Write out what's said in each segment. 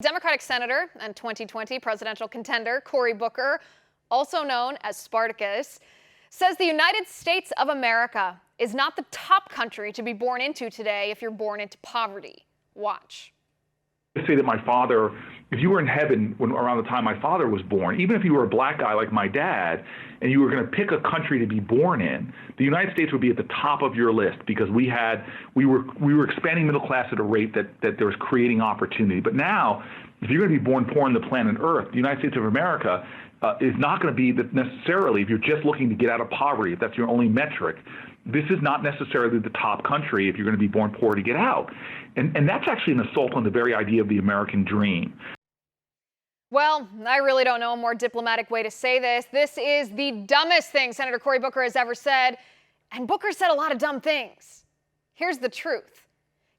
Democratic Senator and 2020 presidential contender Cory Booker, also known as Spartacus, says the United States of America is not the top country to be born into today if you're born into poverty. Watch. I say that my father, if you were in heaven around the time my father was born, even if you were a black guy like my dad, and you were going to pick a country to be born in, the United States would be at the top of your list because we were expanding middle class at a rate that there was creating opportunity. But now, if you're going to be born poor on the planet Earth, the United States of America is not going to be necessarily, if you're just looking to get out of poverty, if that's your only metric, this is not necessarily the top country if you're going to be born poor to get out. And that's actually an assault on the very idea of the American dream. Well, I really don't know a more diplomatic way to say this. This is the dumbest thing Senator Cory Booker has ever said. And Booker said a lot of dumb things. Here's the truth.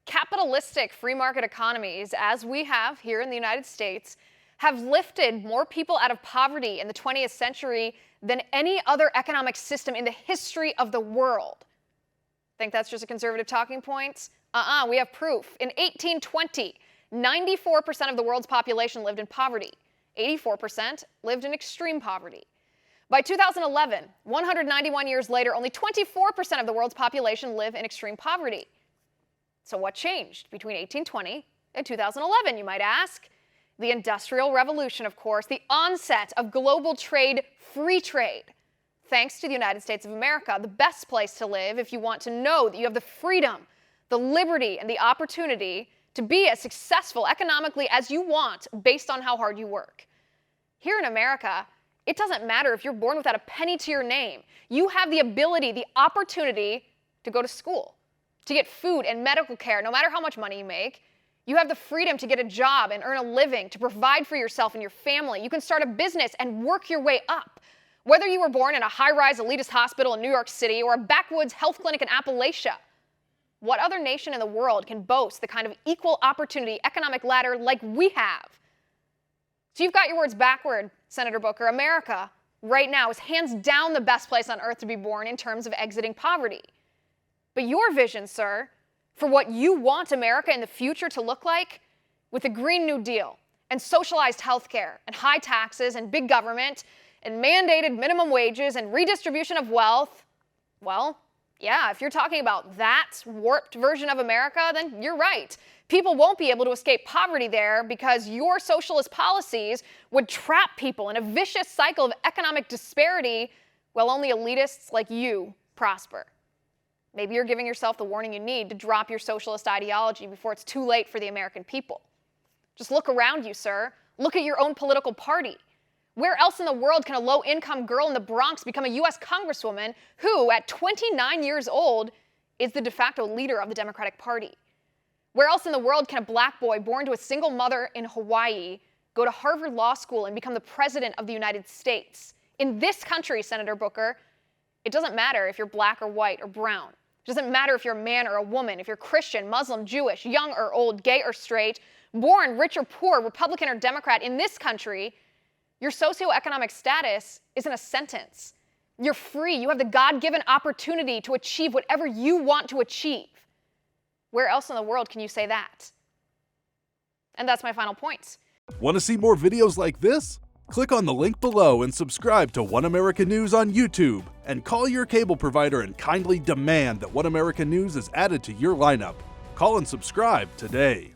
Capitalistic free market economies, as we have here in the United States, have lifted more people out of poverty in the 20th century than any other economic system in the history of the world. Think that's just a conservative talking point? We have proof. In 1820, 94% of the world's population lived in poverty. 84% lived in extreme poverty. By 2011, 191 years later, only 24% of the world's population live in extreme poverty. So what changed between 1820 and 2011, you might ask? The Industrial Revolution, of course, the onset of global trade, free trade. Thanks to the United States of America, the best place to live if you want to know that you have the freedom, the liberty, and the opportunity to be as successful economically as you want based on how hard you work. Here in America, it doesn't matter if you're born without a penny to your name. You have the ability, the opportunity to go to school, to get food and medical care, no matter how much money you make. You have the freedom to get a job and earn a living, to provide for yourself and your family. You can start a business and work your way up. Whether you were born in a high-rise elitist hospital in New York City or a backwoods health clinic in Appalachia, what other nation in the world can boast the kind of equal opportunity economic ladder like we have? So you've got your words backward, Senator Booker. America, right now, is hands down the best place on earth to be born in terms of exiting poverty. But your vision, sir, for what you want America in the future to look like, with the Green New Deal and socialized health care and high taxes and big government and mandated minimum wages and redistribution of wealth, well, yeah, if you're talking about that warped version of America, then you're right. People won't be able to escape poverty there because your socialist policies would trap people in a vicious cycle of economic disparity while only elitists like you prosper. Maybe you're giving yourself the warning you need to drop your socialist ideology before it's too late for the American people. Just look around you, sir. Look at your own political party. Where else in the world can a low-income girl in the Bronx become a U.S. congresswoman who, at 29 years old, is the de facto leader of the Democratic Party? Where else in the world can a black boy born to a single mother in Hawaii go to Harvard Law School and become the president of the United States? In this country, Senator Booker, it doesn't matter if you're black or white or brown. It doesn't matter if you're a man or a woman, if you're Christian, Muslim, Jewish, young or old, gay or straight, born rich or poor, Republican or Democrat. In this country, your socioeconomic status isn't a sentence. You're free. You have the God-given opportunity to achieve whatever you want to achieve. Where else in the world can you say that? And that's my final point. Want to see more videos like this? Click on the link below and subscribe to One American News on YouTube. And call your cable provider and kindly demand that One American News is added to your lineup. Call and subscribe today.